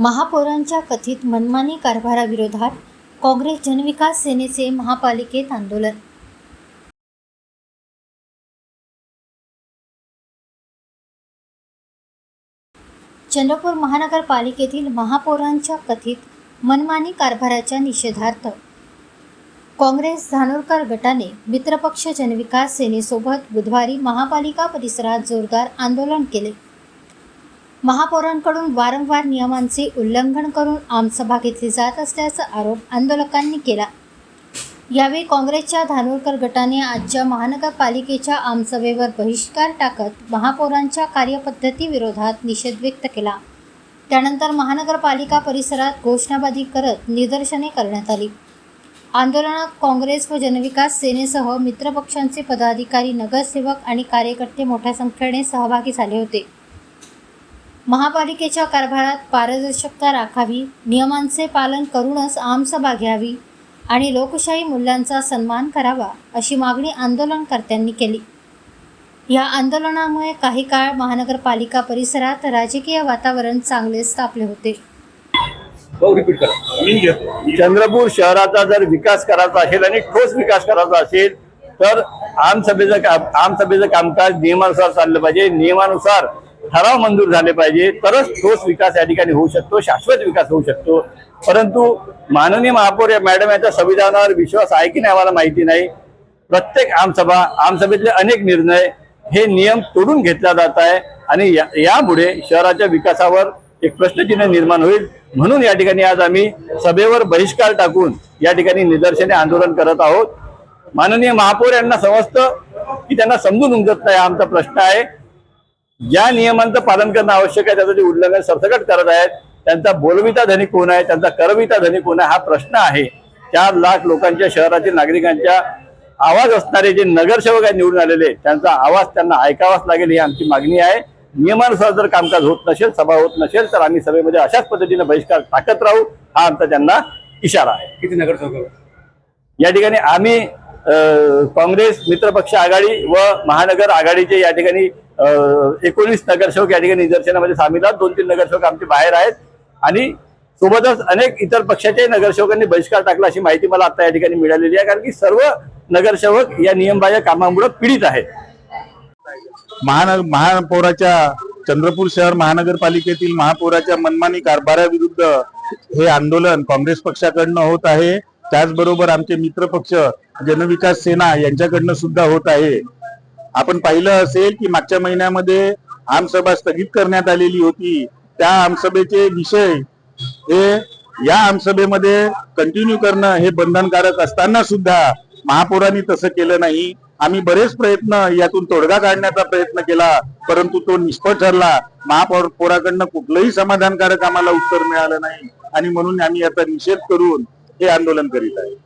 महापौरांच्या कथित मनमानी कारभाराविरोधात काँग्रेस जनविकास सेनेचे महापालिकेत आंदोलन। चंद्रपूर महानगरपालिकेतील महापौरांच्या कथित मनमानी कारभाराच्या निषेधार्थ काँग्रेस धानोरकर गटाने मित्रपक्ष जनविकास सेनेसोबत बुधवारी महापालिका परिसरात जोरदार आंदोलन केले। महापौरांकडून वारंवार नियमांचे उल्लंघन करून आमसभा घेतली जात असल्याचा आरोप आंदोलकांनी केला। यावेळी काँग्रेसच्या धानोरकर गटाने आजच्या महानगरपालिकेच्या आमसभेवर बहिष्कार टाकत महापौरांच्या कार्यपद्धतीविरोधात निषेध व्यक्त केला। त्यानंतर महानगरपालिका परिसरात घोषणाबाजी करत निदर्शने करण्यात आली। आंदोलनात काँग्रेस व जनविकास सेनेसह मित्रपक्षांचे पदाधिकारी, नगरसेवक आणि कार्यकर्ते मोठ्या संख्येने सहभागी झाले होते। महापालिकेच्या कारभारात पारदर्शकता राखावी, नियमांचे पालन करूनच आमसभा घ्यावी आणि लोकशाही मूल्यांचा सन्मान करावा अशी मागणी आंदोलनकर्त्यांनी केली। या आंदोलनामुळे काही काळ महानगरपालिका परिसरात राजकीय वातावरण चांगलेच तापले होते। चंद्रपूर शहराचा जर विकास करायचा असेल आणि ठोस विकास करायचा असेल तर आमसभेचं कामकाज नियमानुसार चाललं पाहिजे। नियमानुसार ठराव मंजूर झाले पाहिजे तरच ठोस विकास या ठिकाणी होऊ शकतो, शाश्वत विकास होऊ शकतो। परंतु माननीय महापौर मॅडम यांच्या संविधानावर विश्वास आहे की नाही आम्हाला माहिती नाही। प्रत्येक आमसभेतले अनेक निर्णय हे नियम तोडून घेतला जात आहे आणि यामुळे शहराच्या विकासावर एक प्रश्नचिन्ह निर्माण होईल। म्हणून या ठिकाणी आज आम्ही सभेवर बहिष्कार टाकून या ठिकाणी निदर्शने आंदोलन करत आहोत। माननीय महापौर यांना समजतं की त्यांना समजून उमजत नाही आमचा प्रश्न आहे। ज्या नियमांचं पालन करणं आवश्यक आहे त्याचं जे उल्लंघन सरसकट करत आहेत त्यांचा बोलविता धनी कोण आहे, त्यांचा करविता धनी कोण आहे हा प्रश्न आहे। 4 लाख लोकांच्या शहरातील नागरिकांच्या आवाज असणारे जे नगरसेवक आहेत निवडून आलेले त्यांचा आवाज त्यांना ऐकावाच लागेल ही आमची मागणी आहे। नियमानुसार जर कामकाज होत नसेल, सभा होत नसेल तर आम्ही सभेमध्ये अशाच पद्धतीने बहिष्कार टाकत राहू हा आमचा त्यांना इशारा आहे। किती नगरसेवक या ठिकाणी आम्ही काँग्रेस मित्रपक्ष आघाडी व महानगर आघाडीचे या ठिकाणी 19 नगरसेवक या ठिकाणी निदर्शनामध्ये सामील आहेत। 2-3 नगरसेवक आमचे बाहेर आहेत आणि सोबतच अनेक इतर पक्षाचे नगरसेवकांनी बहिष्कार टाकला अशी माहिती मला आता या ठिकाणी मिळालेली आहे, कारण की सर्व नगरसेवक या नियमबाह्य कामामुळे पीडित आहेत। महापौराच्या चंद्रपूर शहर महानगरपालिकेतील महापौराच्या मनमानी कारभाराविरुद्ध हे आंदोलन काँग्रेस पक्षाकडनं होत आहे। त्याचबरोबर आमचे मित्रपक्ष जनविकास सेना यांच्याकडनं सुद्धा होत आहे। आपण पाहिलं असेल की मागच्या महिन्यामध्ये आमसभा स्थगित करण्यात आलेली होती। त्या आमसभेचे विषय हे या आमसभेमध्ये कंटिन्यू करणं हे बंधनकारक असताना सुद्धा महापौरांनी तसं केलं नाही। आम्ही बरेच प्रयत्न यातून तोडगा काढण्याचा प्रयत्न केला परंतु तो निष्फळ ठरला। महापौराकडनं कुठलंही समाधानकारक आम्हाला उत्तर मिळालं नाही आणि म्हणून आम्ही याचा निषेध करून हे आंदोलन करीत आहे।